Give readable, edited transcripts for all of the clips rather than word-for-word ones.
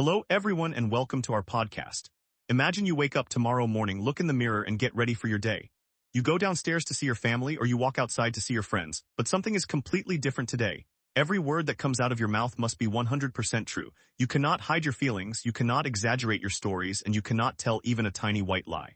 Hello, everyone, and welcome to our podcast. Imagine you wake up tomorrow morning, look in the mirror, and get ready for your day. You go downstairs to see your family or you walk outside to see your friends, but something is completely different today. Every word that comes out of your mouth must be 100% true. You cannot hide your feelings, you cannot exaggerate your stories, and you cannot tell even a tiny white lie.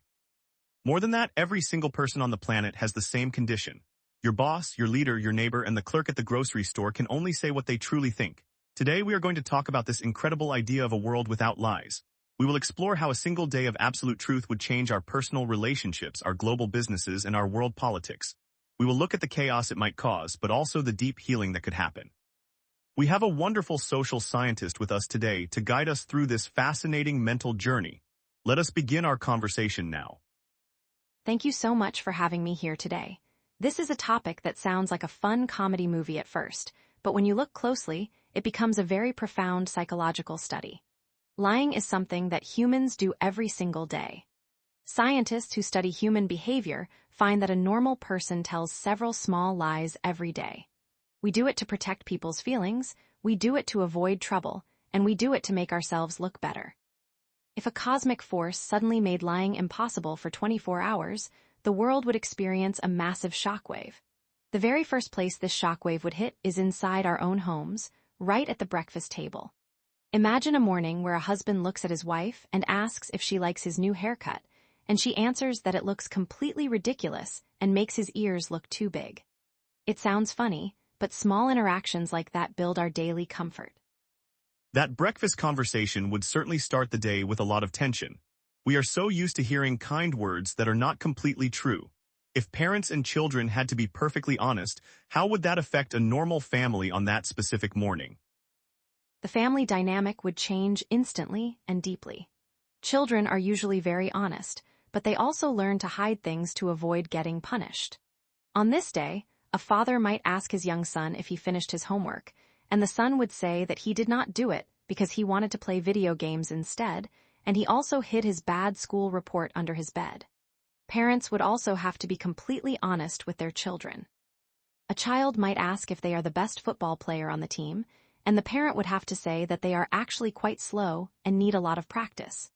More than that, every single person on the planet has the same condition. Your boss, your leader, your neighbor, and the clerk at the grocery store can only say what they truly think. Today, we are going to talk about this incredible idea of a world without lies. We will explore how a single day of absolute truth would change our personal relationships, our global businesses, and our world politics. We will look at the chaos it might cause, but also the deep healing that could happen. We have a wonderful social scientist with us today to guide us through this fascinating mental journey. Let us begin our conversation now. Thank you so much for having me here today. This is a topic that sounds like a fun comedy movie at first, but when you look closely, it becomes a very profound psychological study. Lying is something that humans do every single day. Scientists who study human behavior find that a normal person tells several small lies every day. We do it to protect people's feelings, we do it to avoid trouble, and we do it to make ourselves look better. If a cosmic force suddenly made lying impossible for 24 hours, the world would experience a massive shockwave. The very first place this shockwave would hit is inside our own homes, right at the breakfast table. Imagine a morning where a husband looks at his wife and asks if she likes his new haircut, and she answers that it looks completely ridiculous and makes his ears look too big. It sounds funny, but small interactions like that build our daily comfort. That breakfast conversation would certainly start the day with a lot of tension. We are so used to hearing kind words that are not completely true. If parents and children had to be perfectly honest, how would that affect a normal family on that specific morning? The family dynamic would change instantly and deeply. Children are usually very honest, but they also learn to hide things to avoid getting punished. On this day, a father might ask his young son if he finished his homework, and the son would say that he did not do it because he wanted to play video games instead, and he also hid his bad school report under his bed. Parents would also have to be completely honest with their children. A child might ask if they are the best football player on the team, and the parent would have to say that they are actually quite slow and need a lot of practice.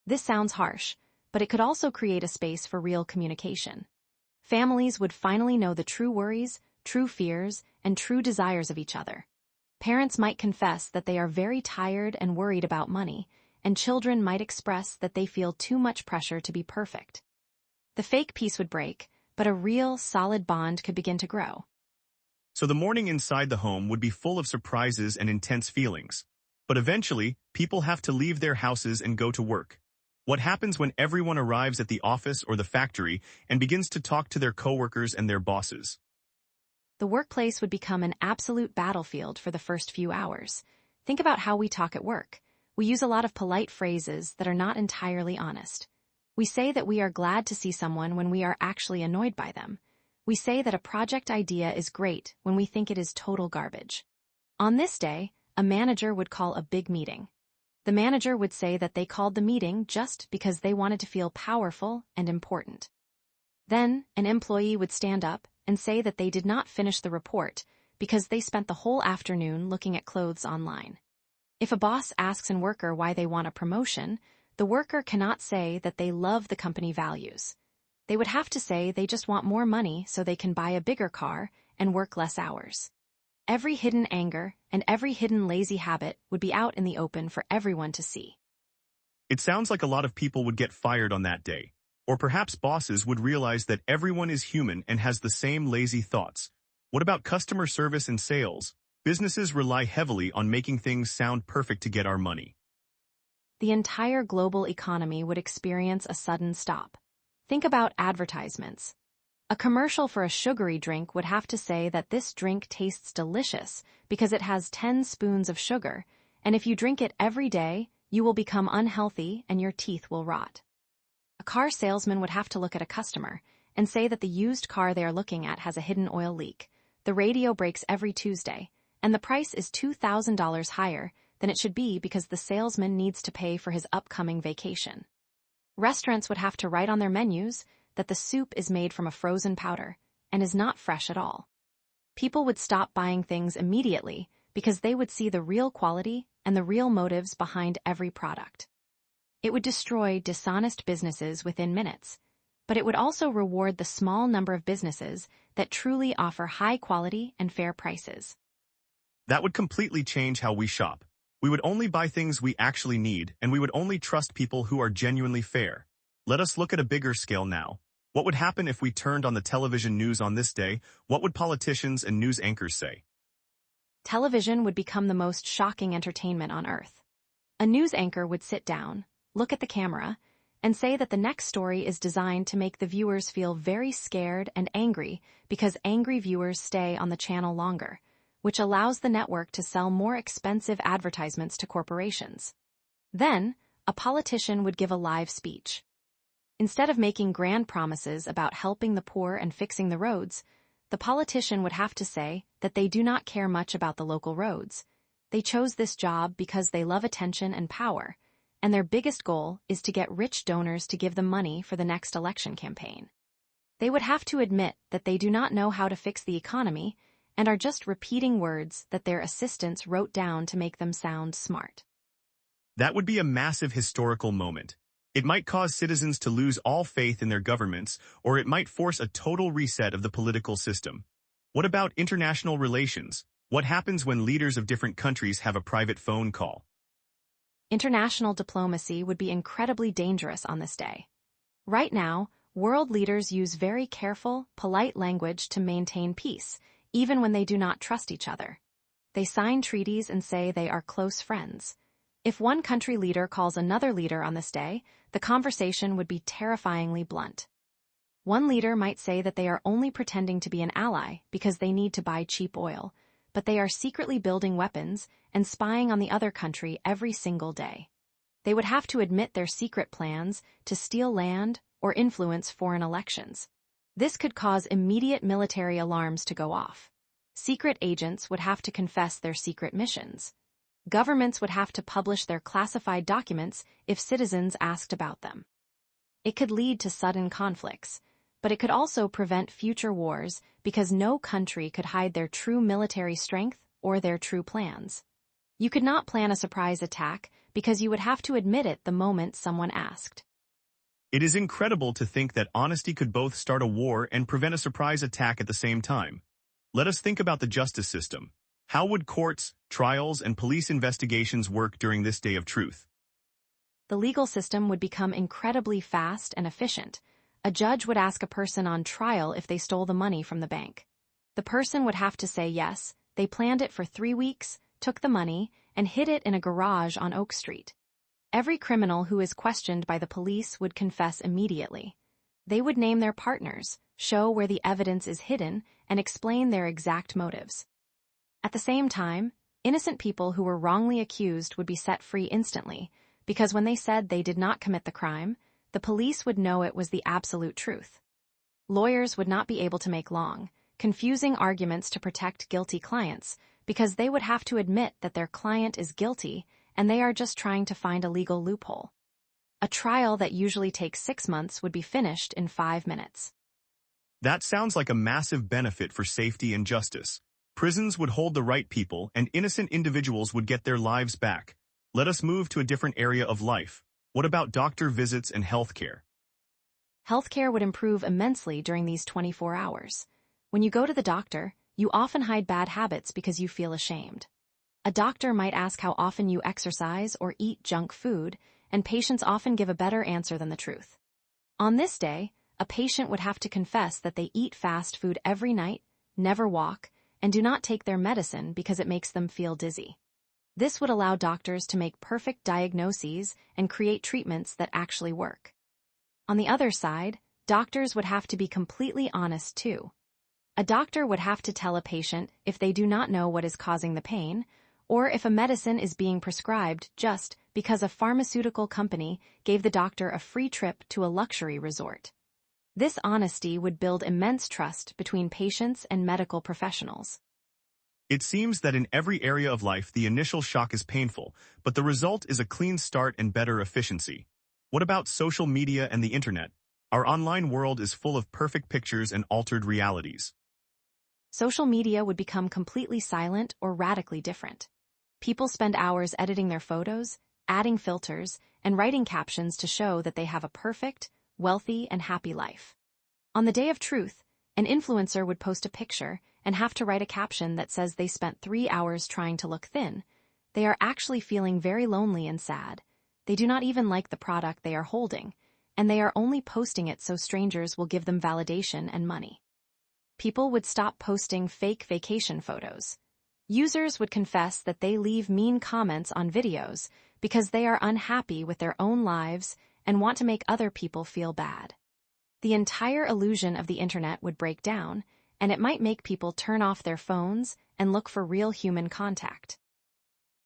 This sounds harsh, but it could also create a space for real communication. Families would finally know the true worries, true fears, and true desires of each other. Parents might confess that they are very tired and worried about money, and children might express that they feel too much pressure to be perfect. The fake peace would break, but a real, solid bond could begin to grow. So the morning inside the home would be full of surprises and intense feelings. But eventually, people have to leave their houses and go to work. What happens when everyone arrives at the office or the factory and begins to talk to their coworkers and their bosses? The workplace would become an absolute battlefield for the first few hours. Think about how we talk at work. We use a lot of polite phrases that are not entirely honest. We say that we are glad to see someone when we are actually annoyed by them. We say that a project idea is great when we think it is total garbage. On this day, a manager would call a big meeting. The manager would say that they called the meeting just because they wanted to feel powerful and important. Then, an employee would stand up and say that they did not finish the report because they spent the whole afternoon looking at clothes online. If a boss asks a worker why they want a promotion, the worker cannot say that they love the company values. They would have to say they just want more money so they can buy a bigger car and work less hours. Every hidden anger and every hidden lazy habit would be out in the open for everyone to see. It sounds like a lot of people would get fired on that day. Or perhaps bosses would realize that everyone is human and has the same lazy thoughts. What about customer service and sales? Businesses rely heavily on making things sound perfect to get our money. The entire global economy would experience a sudden stop. Think about advertisements. A commercial for a sugary drink would have to say that this drink tastes delicious because it has 10 spoons of sugar, and if you drink it every day, you will become unhealthy and your teeth will rot. A car salesman would have to look at a customer and say that the used car they are looking at has a hidden oil leak. The radio breaks every Tuesday, and the price is $2,000 higher than it should be because the salesman needs to pay for his upcoming vacation. Restaurants would have to write on their menus that the soup is made from a frozen powder and is not fresh at all. People would stop buying things immediately because they would see the real quality and the real motives behind every product. It would destroy dishonest businesses within minutes, but it would also reward the small number of businesses that truly offer high quality and fair prices. That would completely change how we shop. We would only buy things we actually need, and we would only trust people who are genuinely fair. Let us look at a bigger scale now. What would happen if we turned on the television news on this day? What would politicians and news anchors say? Television would become the most shocking entertainment on Earth. A news anchor would sit down, look at the camera, and say that the next story is designed to make the viewers feel very scared and angry because angry viewers stay on the channel longer, which allows the network to sell more expensive advertisements to corporations. Then, a politician would give a live speech. Instead of making grand promises about helping the poor and fixing the roads, the politician would have to say that they do not care much about the local roads. They chose this job because they love attention and power, and their biggest goal is to get rich donors to give them money for the next election campaign. They would have to admit that they do not know how to fix the economy and are just repeating words that their assistants wrote down to make them sound smart. That would be a massive historical moment. It might cause citizens to lose all faith in their governments, or it might force a total reset of the political system. What about international relations? What happens when leaders of different countries have a private phone call? International diplomacy would be incredibly dangerous on this day. Right now, world leaders use very careful, polite language to maintain peace, even when they do not trust each other. They sign treaties and say they are close friends. If one country leader calls another leader on this day, the conversation would be terrifyingly blunt. One leader might say that they are only pretending to be an ally because they need to buy cheap oil, but they are secretly building weapons and spying on the other country every single day. They would have to admit their secret plans to steal land or influence foreign elections. This could cause immediate military alarms to go off. Secret agents would have to confess their secret missions. Governments would have to publish their classified documents if citizens asked about them. It could lead to sudden conflicts, but it could also prevent future wars because no country could hide their true military strength or their true plans. You could not plan a surprise attack because you would have to admit it the moment someone asked. It is incredible to think that honesty could both start a war and prevent a surprise attack at the same time. Let us think about the justice system. How would courts, trials, and police investigations work during this day of truth? The legal system would become incredibly fast and efficient. A judge would ask a person on trial if they stole the money from the bank. The person would have to say yes, they planned it for 3 weeks, took the money, and hid it in a garage on Oak Street. Every criminal who is questioned by the police would confess immediately. They would name their partners, show where the evidence is hidden, and explain their exact motives. At the same time, innocent people who were wrongly accused would be set free instantly, because when they said they did not commit the crime, the police would know it was the absolute truth. Lawyers would not be able to make long, confusing arguments to protect guilty clients, because they would have to admit that their client is guilty and they are just trying to find a legal loophole. A trial that usually takes 6 months would be finished in 5 minutes. That sounds like a massive benefit for safety and justice. Prisons would hold the right people, and innocent individuals would get their lives back. Let us move to a different area of life. What about doctor visits and healthcare? Healthcare would improve immensely during these 24 hours. When you go to the doctor, you often hide bad habits because you feel ashamed. A doctor might ask how often you exercise or eat junk food, and patients often give a better answer than the truth. On this day, a patient would have to confess that they eat fast food every night, never walk, and do not take their medicine because it makes them feel dizzy. This would allow doctors to make perfect diagnoses and create treatments that actually work. On the other side, doctors would have to be completely honest too. A doctor would have to tell a patient if they do not know what is causing the pain, or if a medicine is being prescribed just because a pharmaceutical company gave the doctor a free trip to a luxury resort. This honesty would build immense trust between patients and medical professionals. It seems that in every area of life the initial shock is painful, but the result is a clean start and better efficiency. What about social media and the internet? Our online world is full of perfect pictures and altered realities. Social media would become completely silent or radically different. People spend hours editing their photos, adding filters, and writing captions to show that they have a perfect, wealthy, and happy life. On the day of truth, an influencer would post a picture and have to write a caption that says they spent 3 hours trying to look thin. They are actually feeling very lonely and sad. They do not even like the product they are holding, and they are only posting it so strangers will give them validation and money. People would stop posting fake vacation photos. Users would confess that they leave mean comments on videos because they are unhappy with their own lives and want to make other people feel bad. The entire illusion of the internet would break down, and it might make people turn off their phones and look for real human contact.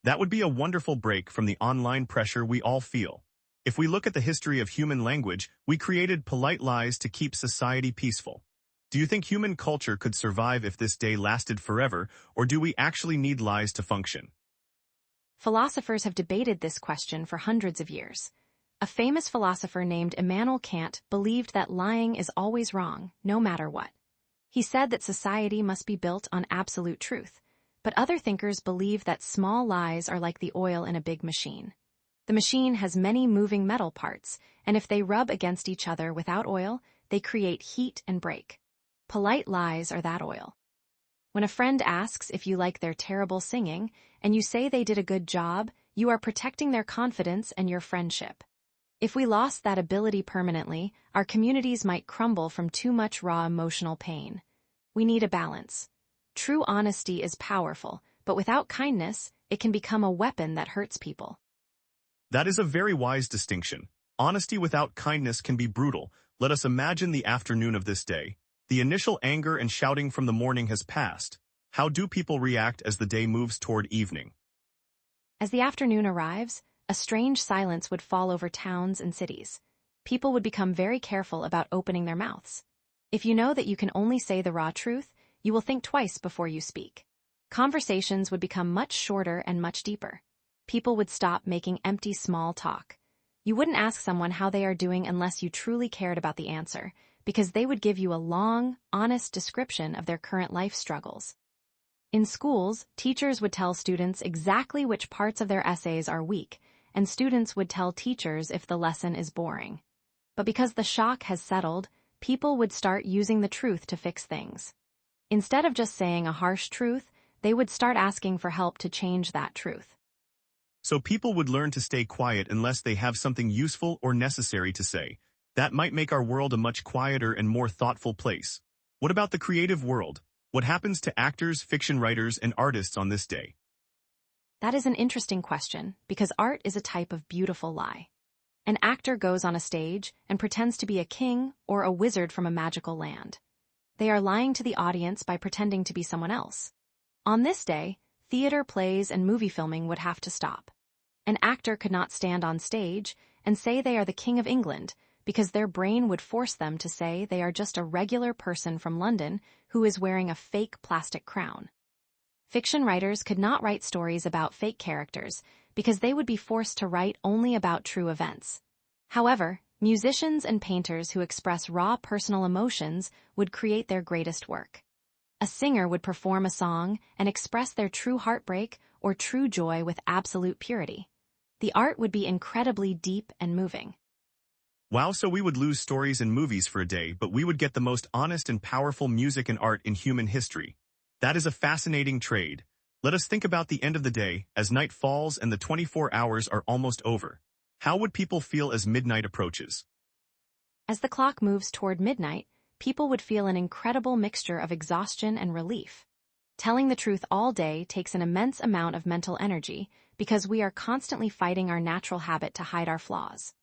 That would be a wonderful break from the online pressure we all feel. If we look at the history of human language, we created polite lies to keep society peaceful. Do you think human culture could survive if this day lasted forever, or do we actually need lies to function? Philosophers have debated this question for hundreds of years. A famous philosopher named Immanuel Kant believed that lying is always wrong, no matter what. He said that society must be built on absolute truth, but other thinkers believe that small lies are like the oil in a big machine. The machine has many moving metal parts, and if they rub against each other without oil, they create heat and break. Polite lies are that oil. When a friend asks if you like their terrible singing, and you say they did a good job, you are protecting their confidence and your friendship. If we lost that ability permanently, our communities might crumble from too much raw emotional pain. We need a balance. True honesty is powerful, but without kindness, it can become a weapon that hurts people. That is a very wise distinction. Honesty without kindness can be brutal. Let us imagine the afternoon of this day. The initial anger and shouting from the morning has passed. How do people react as the day moves toward evening? As the afternoon arrives, a strange silence would fall over towns and cities. People would become very careful about opening their mouths. If you know that you can only say the raw truth, you will think twice before you speak. Conversations would become much shorter and much deeper. People would stop making empty small talk. You wouldn't ask someone how they are doing unless you truly cared about the answer, because they would give you a long, honest description of their current life struggles. In schools, teachers would tell students exactly which parts of their essays are weak, and students would tell teachers if the lesson is boring. But because the shock has settled, people would start using the truth to fix things. Instead of just saying a harsh truth, they would start asking for help to change that truth. So people would learn to stay quiet unless they have something useful or necessary to say. That might make our world a much quieter and more thoughtful place. What about the creative world? What happens to actors, fiction writers, and artists on this day? That is an interesting question, because art is a type of beautiful lie. An actor goes on a stage and pretends to be a king or a wizard from a magical land. They are lying to the audience by pretending to be someone else. On this day, theater, plays, and movie filming would have to stop. An actor could not stand on stage and say they are the King of England, because their brain would force them to say they are just a regular person from London who is wearing a fake plastic crown. Fiction writers could not write stories about fake characters because they would be forced to write only about true events. However, musicians and painters who express raw personal emotions would create their greatest work. A singer would perform a song and express their true heartbreak or true joy with absolute purity. The art would be incredibly deep and moving. Wow, so we would lose stories and movies for a day, but we would get the most honest and powerful music and art in human history. That is a fascinating trade. Let us think about the end of the day, as night falls and the 24 hours are almost over. How would people feel as midnight approaches? As the clock moves toward midnight, people would feel an incredible mixture of exhaustion and relief. Telling the truth all day takes an immense amount of mental energy because we are constantly fighting our natural habit to hide our flaws.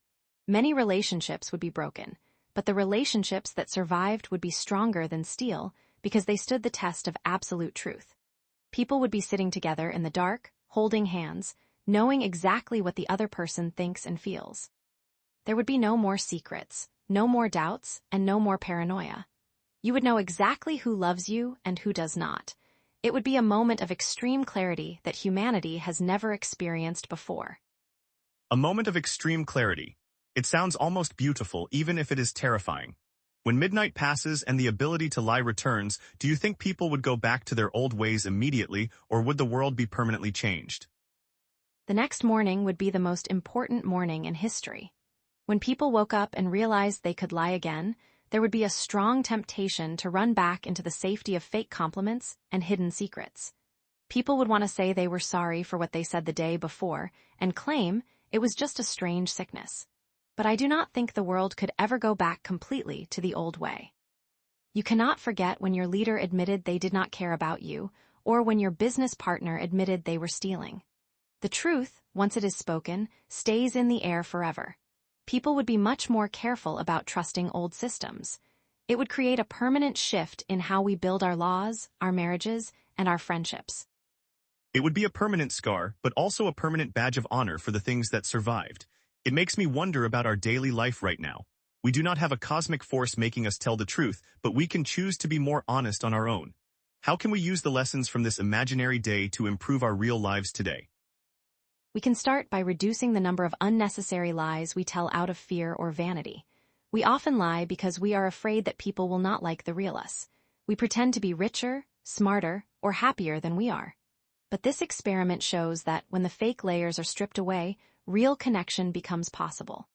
Many relationships would be broken, but the relationships that survived would be stronger than steel because they stood the test of absolute truth. People would be sitting together in the dark, holding hands, knowing exactly what the other person thinks and feels. There would be no more secrets, no more doubts, and no more paranoia. You would know exactly who loves you and who does not. It would be a moment of extreme clarity that humanity has never experienced before. A moment of extreme clarity. It sounds almost beautiful, even if it is terrifying. When midnight passes and the ability to lie returns, do you think people would go back to their old ways immediately, or would the world be permanently changed? The next morning would be the most important morning in history. When people woke up and realized they could lie again, there would be a strong temptation to run back into the safety of fake compliments and hidden secrets. People would want to say they were sorry for what they said the day before and claim it was just a strange sickness. But I do not think the world could ever go back completely to the old way. You cannot forget when your leader admitted they did not care about you, or when your business partner admitted they were stealing. The truth, once it is spoken, stays in the air forever. People would be much more careful about trusting old systems. It would create a permanent shift in how we build our laws, our marriages, and our friendships. It would be a permanent scar, but also a permanent badge of honor for the things that survived. It makes me wonder about our daily life right now. We do not have a cosmic force making us tell the truth, but we can choose to be more honest on our own. How can we use the lessons from this imaginary day to improve our real lives today? We can start by reducing the number of unnecessary lies we tell out of fear or vanity. We often lie because we are afraid that people will not like the real us. We pretend to be richer, smarter, or happier than we are. But this experiment shows that when the fake layers are stripped away, real connection becomes possible.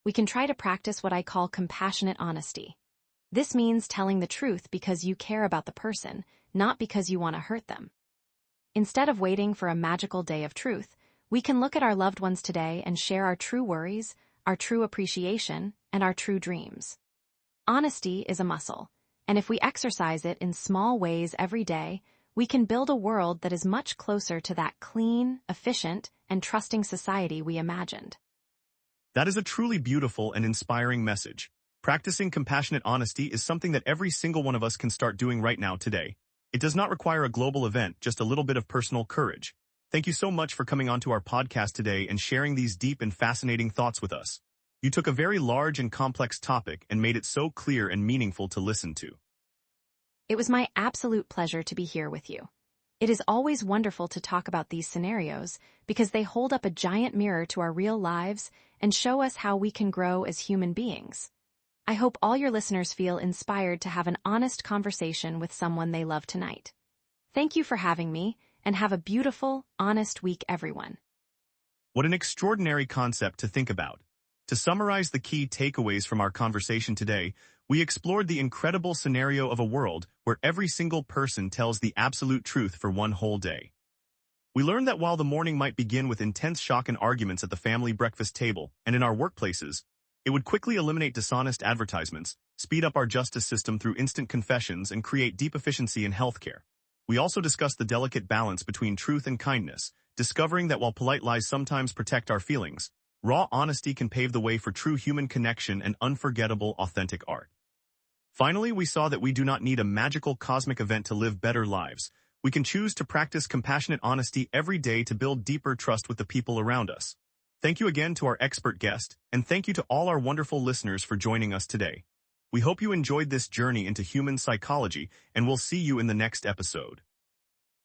We can try to practice what I call compassionate honesty. This means telling the truth because you care about the person, not because you want to hurt them. Instead of waiting for a magical day of truth, we can look at our loved ones today and share our true worries, our true appreciation, and our true dreams. Honesty is a muscle, and if we exercise it in small ways every day, we can build a world that is much closer to that clean, efficient, and trusting society we imagined. That is a truly beautiful and inspiring message. Practicing compassionate honesty is something that every single one of us can start doing right now today. It does not require a global event, just a little bit of personal courage. Thank you so much for coming onto our podcast today and sharing these deep and fascinating thoughts with us. You took a very large and complex topic and made it so clear and meaningful to listen to. It was my absolute pleasure to be here with you. It is always wonderful to talk about these scenarios because they hold up a giant mirror to our real lives and show us how we can grow as human beings. I hope all your listeners feel inspired to have an honest conversation with someone they love tonight. Thank you for having me, and have a beautiful, honest week, everyone. What an extraordinary concept to think about. To summarize the key takeaways from our conversation today, we explored the incredible scenario of a world where every single person tells the absolute truth for one whole day. We learned that while the morning might begin with intense shock and arguments at the family breakfast table and in our workplaces, it would quickly eliminate dishonest advertisements, speed up our justice system through instant confessions, and create deep efficiency in healthcare. We also discussed the delicate balance between truth and kindness, discovering that while polite lies sometimes protect our feelings, raw honesty can pave the way for true human connection and unforgettable, authentic art. Finally, we saw that we do not need a magical cosmic event to live better lives. We can choose to practice compassionate honesty every day to build deeper trust with the people around us. Thank you again to our expert guest, and thank you to all our wonderful listeners for joining us today. We hope you enjoyed this journey into human psychology, and we'll see you in the next episode.